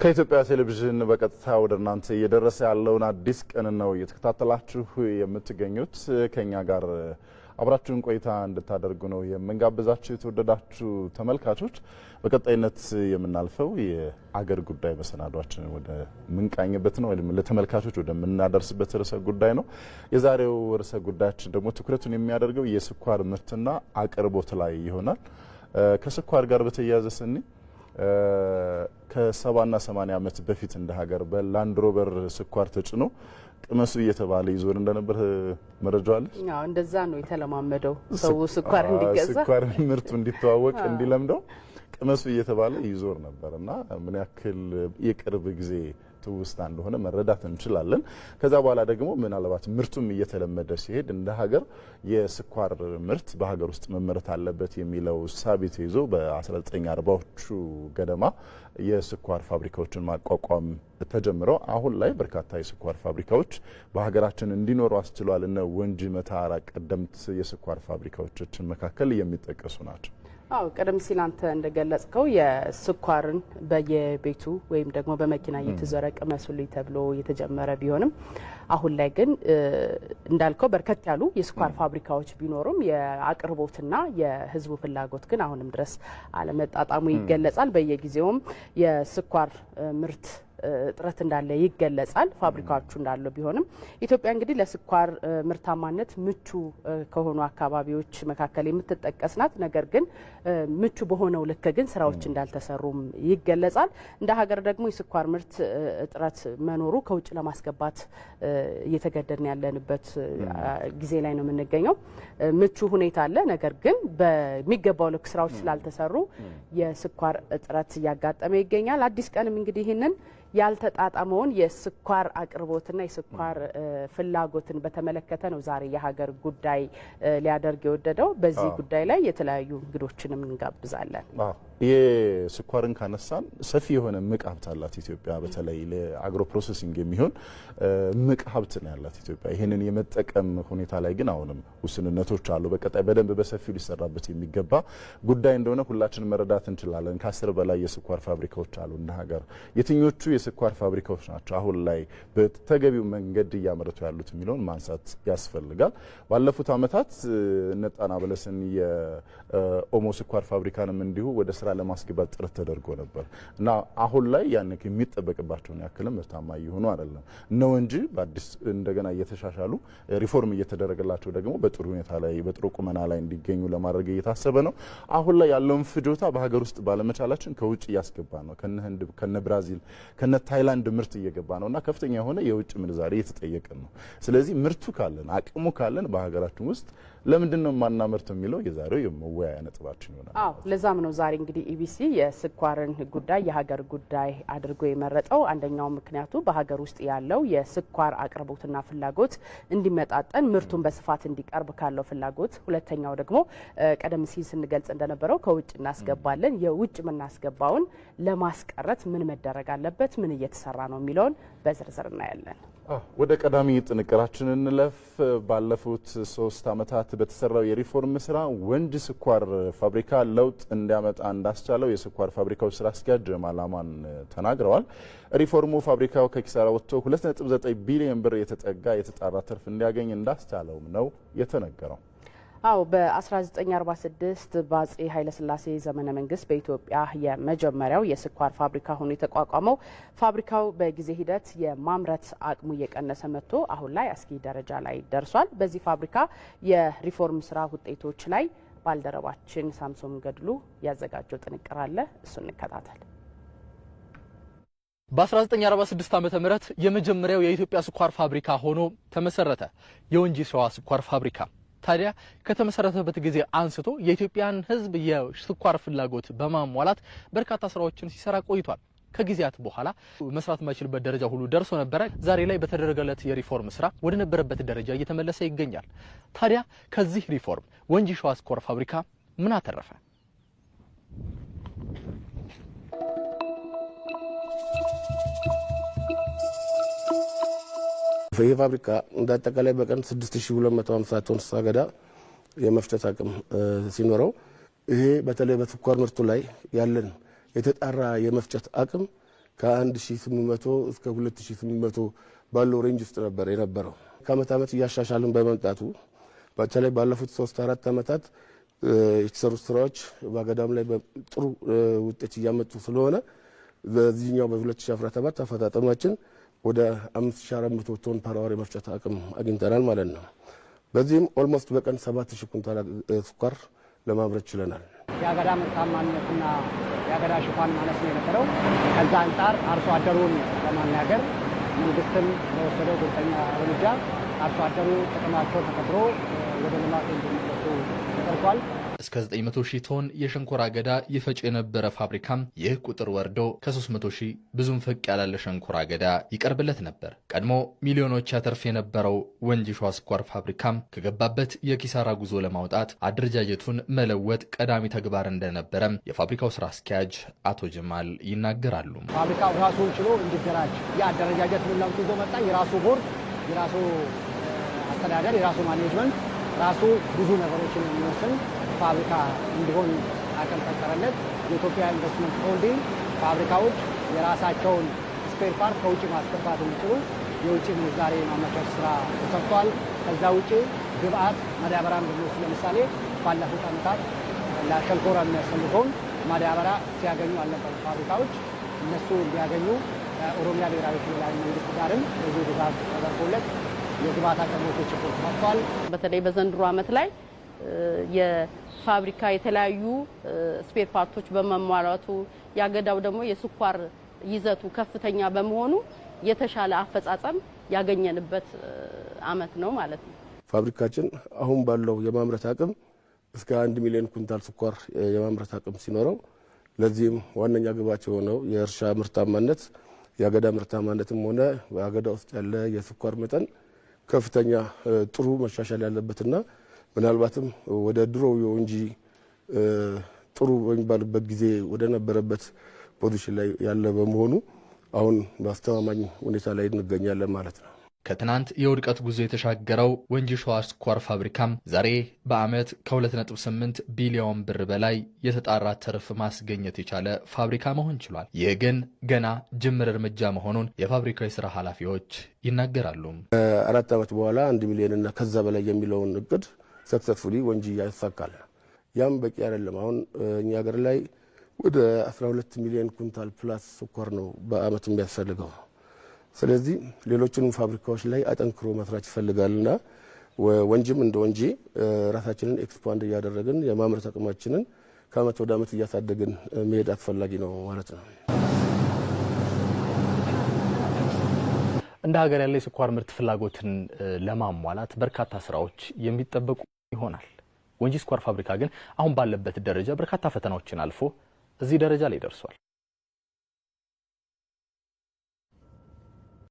ከኢትዮጵያ ቴሌቪዥን በቀጥታ ወደ እናንተ እየደረሰ ያለውን አዲስ ቀን ነው እየተከታተላችሁ የምትገኙት። ከኛ ጋር አብራችሁን ቆይታ እንድታደርጉ ነው የምንጋብዛችሁ የተወደዳችሁ ተመልካቾች። በቀጣይነት የምናልፈው የአገር ጉዳይ መሰናዷችን ወደ ምንቃኝበት ነው ወይም ለተመልካቾች ወደ ምናደርስበት ርዕሰ ጉዳይ ነው። የዛሬው ርዕሰ ጉዳያችን ደግሞ ትኩረቱን የሚያደርገው የስኳር ምርትና አቅርቦት ላይ ይሆናል። ከስኳር ጋር በተያያዘ ስኒ ከ70 እና 80 ዓመት በፊት እንደ ሀገር በላንድ ሮቨር ስኳር ተጭኖ ቅመሱ እየተባለ ይዞር እንደነበር መረጃው አለ። አዎ እንደዛ ነው የተለማመደው ሰው ስኳር እንዲገዛ ስኳር ምርቱ እንዲተዋወቅ እንዲለምደው ቅመሱ እየተባለ ይዞር ነበርና ምን ያክል የቅርብ ጊዜ ትውስታ እንደሆነ መረዳት እንችላለን። ከዛ በኋላ ደግሞ ምናልባት ምርቱም እየተለመደ ሲሄድ እንደ ሀገር የስኳር ምርት በሀገር ውስጥ መመረት አለበት የሚለው ሳቢ ተይዞ በ1940ዎቹ ገደማ የስኳር ፋብሪካዎችን ማቋቋም ተጀምረው አሁን ላይ በርካታ የስኳር ፋብሪካዎች በሀገራችን እንዲኖሩ አስችሏል። እና ወንጂ መተሃራ ቀደምት የስኳር ፋብሪካዎችን መካከል የሚጠቀሱ ናቸው። አው ቀደም ሲል አንተ እንደገለጽከው የስኳርን በየቤቱ ወይም ደግሞ በመኪና እየተዘረቀ መስሉይ ተብሎ የተጀመረ ቢሆንም አሁን ላይ ግን እንዳልከው በርከት ያሉ የስኳር ፋብሪካዎች ቢኖሩም የአቅርቦትና የህዝቡ ፍላጎት ግን አሁንም ድረስ አለመጣጣሙ ይገለጻል። በየጊዜውም የስኳር ምርት ጥረት እንዳለ ይገለጻል። ፋብሪካዎቹ እንዳሉ ቢሆንም ኢትዮጵያ እንግዲህ ለስኳር ምርታማነት ምቹ ከሆኑ አካባቢዎች መካከል የምትጠቀስ ናት። ነገር ግን ምቹ በሆነው ልክ ግን ስራዎች እንዳልተሰሩም ይገለጻል። እንደ ሀገር ደግሞ የስኳር ምርት እጥረት መኖሩ ከውጭ ለማስገባት እየተገደድን ያለንበት ጊዜ ላይ ነው የምንገኘው። ምቹ ሁኔታ አለ። ነገር ግን በሚገባው ልክ ስራዎች ስላልተሰሩ የስኳር እጥረት እያጋጠመ ይገኛል። አዲስ ቀንም እንግዲህ ይህንን ያልተጣጣመውን የስኳር አቅርቦትና የስኳር ፍላጎትን በተመለከተ ነው ዛሬ የሀገር ጉዳይ ሊያደርግ የወደደው። በዚህ ጉዳይ ላይ የተለያዩ እንግዶችንም እንጋብዛለን። የስኳርን ካነሳን ሰፊ የሆነ ምቅ ሀብት አላት ኢትዮጵያ። በተለይ ለአግሮ ፕሮሰሲንግ የሚሆን ምቅ ሀብት ነው ያላት ኢትዮጵያ። ይሄንን የመጠቀም ሁኔታ ላይ ግን አሁንም ውስንነቶች አሉ። በቀጣይ በደንብ በሰፊው ሊሰራበት የሚገባ ጉዳይ እንደሆነ ሁላችንም መረዳት እንችላለን። ከ10 በላይ የስኳር ፋብሪካዎች አሉ እንደ ሀገር። የትኞቹ የስኳር ፋብሪካዎች ናቸው አሁን ላይ በተገቢው መንገድ እያመረቱ ያሉት የሚለውን ማንሳት ያስፈልጋል። ባለፉት አመታት ነጣና በለስን የኦሞ ስኳር ፋብሪካንም እንዲሁ ወደ ስራ ለማስገባት ጥረት ተደርጎ ነበር እና አሁን ላይ ያን የሚጠበቅባቸውን ያክል ምርታማ ይሆኑ አይደለም ነው እንጂ በአዲስ እንደገና እየተሻሻሉ ሪፎርም እየተደረገላቸው ደግሞ በጥሩ ሁኔታ ላይ በጥሩ ቁመና ላይ እንዲገኙ ለማድረግ እየታሰበ ነው። አሁን ላይ ያለውን ፍጆታ በሀገር ውስጥ ባለመቻላችን ከውጭ እያስገባ ነው። ከነ ህንድ ከነ ብራዚል ከነ ታይላንድ ምርት እየገባ ነውና ከፍተኛ የሆነ የውጭ ምንዛሬ እየተጠየቀ ነው። ስለዚህ ምርቱ ካለን አቅሙ ካለን በሀገራችን ውስጥ ለምንድነው ማናመርተው የሚለው የዛሬው የመወያያ ነጥባችን ይሆናል። አዎ ለዛም ነው ዛሬ እንግዲህ ኢቢሲ የስኳርን ጉዳይ የሀገር ጉዳይ አድርጎ የመረጠው። አንደኛው ምክንያቱ በሀገር ውስጥ ያለው የስኳር አቅርቦትና ፍላጎት እንዲመጣጠን ምርቱን በስፋት እንዲቀርብ ካለው ፍላጎት፣ ሁለተኛው ደግሞ ቀደም ሲል ስንገልጽ እንደነበረው ከውጭ እናስገባለን። የውጭ ምናስገባውን ለማስቀረት ምን መደረግ አለበት፣ ምን እየተሰራ ነው የሚለውን በዝርዝር እናያለን። ወደ ቀዳሚ ጥንቅራችን እንለፍ። ባለፉት 3 አመታት በተሰራው የሪፎርም ስራ ወንጂ ስኳር ፋብሪካ ለውጥ እንዲያመጣ እንዳስቻለው የስኳር ፋብሪካዎች ስራ አስኪያጅ ማላማን ተናግረዋል። ሪፎርሙ ፋብሪካው ከኪሳራ ወጥቶ 2.9 ቢሊዮን ብር የተጠጋ የተጣራ ትርፍ እንዲያገኝ እንዳስቻለውም ነው የተነገረው። አው በ1946 በአጼ ኃይለ ሥላሴ ዘመነ መንግስት በኢትዮጵያ የመጀመሪያው የስኳር ፋብሪካ ሆኖ የተቋቋመው ፋብሪካው በጊዜ ሂደት የማምረት አቅሙ እየቀነሰ መጥቶ አሁን ላይ አስጊ ደረጃ ላይ ደርሷል። በዚህ ፋብሪካ የሪፎርም ስራ ውጤቶች ላይ ባልደረባችን ሳምሶን ገድሉ ያዘጋጀው ጥንቅር አለ። እሱን እንከታተል። በ1946 ዓመተ ምህረት የመጀመሪያው የኢትዮጵያ ስኳር ፋብሪካ ሆኖ ተመሰረተ። የወንጂ ሸዋ ስኳር ፋብሪካ ታዲያ ከተመሰረተበት ጊዜ አንስቶ የኢትዮጵያን ሕዝብ የስኳር ፍላጎት በማሟላት በርካታ ስራዎችን ሲሰራ ቆይቷል። ከጊዜያት በኋላ መስራት የማይችልበት ደረጃ ሁሉ ደርሶ ነበረ። ዛሬ ላይ በተደረገለት የሪፎርም ስራ ወደ ነበረበት ደረጃ እየተመለሰ ይገኛል። ታዲያ ከዚህ ሪፎርም ወንጂ ሸዋ ስኳር ፋብሪካ ምን አተረፈ? ይህ ፋብሪካ እንዳጠቃላይ በቀን 6250 ቶን ሳገዳ የመፍጨት አቅም ሲኖረው ይሄ በተለይ በስኳር ምርቱ ላይ ያለን የተጣራ የመፍጨት አቅም ከ1800 እስከ 2800 ባለው ሬንጅ ውስጥ ነበር የነበረው። ከዓመት ዓመት እያሻሻልን በመምጣቱ በተለይ ባለፉት 3-4 ዓመታት የተሰሩ ስራዎች በአገዳም ላይ ጥሩ ውጤት እያመጡ ስለሆነ በዚህኛው በ2017 አፈጣጠማችን ወደ 5400 ቶን ፐር አወር የመፍጨት አቅም አግኝተናል ማለት ነው። በዚህም ኦልሞስት በቀን 7000 ኩንታል ስኳር ለማምረት ችለናል። የአገዳ ምርታማነትና የአገዳ ሽፋን ማነስ ነው የነበረው። ከዛ አንጻር አርሶ አደሩን ለማናገር መንግስትም በወሰደው ቁርጠኛ እርምጃ አርሶ አደሩ ጥቅማቸው ተከብሮ ወደ ልማት እንዲመለሱ ተደርጓል። እስከ 900,000 ቶን የሸንኮራ አገዳ ይፈጭ የነበረ ፋብሪካም ይህ ቁጥር ወርዶ ከ300,000 ብዙም ፈቅ ያላለ ሸንኮራ አገዳ ይቀርብለት ነበር። ቀድሞ ሚሊዮኖች ያተርፍ የነበረው ወንጂ ሸዋ ስኳር ፋብሪካም ከገባበት የኪሳራ ጉዞ ለማውጣት አደረጃጀቱን መለወጥ ቀዳሚ ተግባር እንደነበረም የፋብሪካው ስራ አስኪያጅ አቶ ጀማል ይናገራሉ። ፋብሪካው ራሱን ችሎ እንዲደራጅ የአደረጃጀት ለውጥ ይዞ መጣ። የራሱ ቦርድ፣ የራሱ አስተዳደር፣ የራሱ ማኔጅመንት፣ ራሱ ብዙ ነገሮችን የሚወስን ፋብሪካ እንዲሆን አቅም ፈጠረለት። የኢትዮጵያ ኢንቨስትመንት ሆልዲንግ ፋብሪካዎች የራሳቸውን ስፔር ፓርት ከውጭ ማስገባት የሚችሉ የውጭ ምንዛሬ ማመቻቸት ስራ ተሰርቷል። ከዛ ውጭ ግብአት ማዳበሪያን ብንወስድ ለምሳሌ ባለፉት ዓመታት ለሸንኮራ የሚያስፈልገውን ማዳበሪያ ሲያገኙ አልነበሩ ፋብሪካዎች እነሱ እንዲያገኙ ከኦሮሚያ ብሔራዊ ክልላዊ መንግስት ጋርም ብዙ ድጋፍ ተደርጎለት የግብአት አቅርቦቶች ችግር ተፈቷል። በተለይ በዘንድሮ ዓመት ላይ የፋብሪካ የተለያዩ ስፔር ፓርቶች በመሟላቱ ያገዳው ደግሞ የስኳር ይዘቱ ከፍተኛ በመሆኑ የተሻለ አፈጻጸም ያገኘንበት ዓመት ነው ማለት ነው። ፋብሪካችን አሁን ባለው የማምረት አቅም እስከ 1 ሚሊዮን ኩንታል ስኳር የማምረት አቅም ሲኖረው ለዚህም ዋነኛ ግባቸው የሆነው የእርሻ ምርታማነት ያገዳ ምርታማነትም ሆነ በአገዳ ውስጥ ያለ የስኳር መጠን ከፍተኛ ጥሩ መሻሻል ያለበትና ምናልባትም ወደ ድሮው የወንጂ ጥሩ በሚባልበት ጊዜ ወደ ነበረበት ፖዚሽን ላይ ያለ በመሆኑ አሁን በአስተማማኝ ሁኔታ ላይ እንገኛለን ማለት ነው። ከትናንት የውድቀት ጉዞ የተሻገረው ወንጂ ሸዋ ስኳር ፋብሪካም ዛሬ በዓመት ከ2.8 ቢሊዮን ብር በላይ የተጣራ ትርፍ ማስገኘት የቻለ ፋብሪካ መሆን ችሏል። ይህ ግን ገና ጅምር እርምጃ መሆኑን የፋብሪካው የስራ ኃላፊዎች ይናገራሉ። ከ4 ዓመት በኋላ 1 ሚሊዮን እና ከዛ በላይ የሚለውን እቅድ ሰክሰስፉሊ ወንጂ ያሳካል። ያም በቂ አይደለም። አሁን እኛ ሀገር ላይ ወደ 12 ሚሊዮን ኩንታል ፕላስ ስኳር ነው በአመት የሚያስፈልገው። ስለዚህ ሌሎችንም ፋብሪካዎች ላይ አጠንክሮ መስራት ይፈልጋልና ወንጂም እንደ ወንጂ ራሳችንን ኤክስፓንድ እያደረግን የማምረት አቅማችንን ከአመት ወደ አመት እያሳደግን መሄድ አስፈላጊ ነው ማለት ነው። እንደ ሀገር ያለ የስኳር ምርት ፍላጎትን ለማሟላት በርካታ ስራዎች የሚጠበቁ ይሆናል። ወንጂ ስኳር ፋብሪካ ግን አሁን ባለበት ደረጃ በርካታ ፈተናዎችን አልፎ እዚህ ደረጃ ላይ ደርሷል።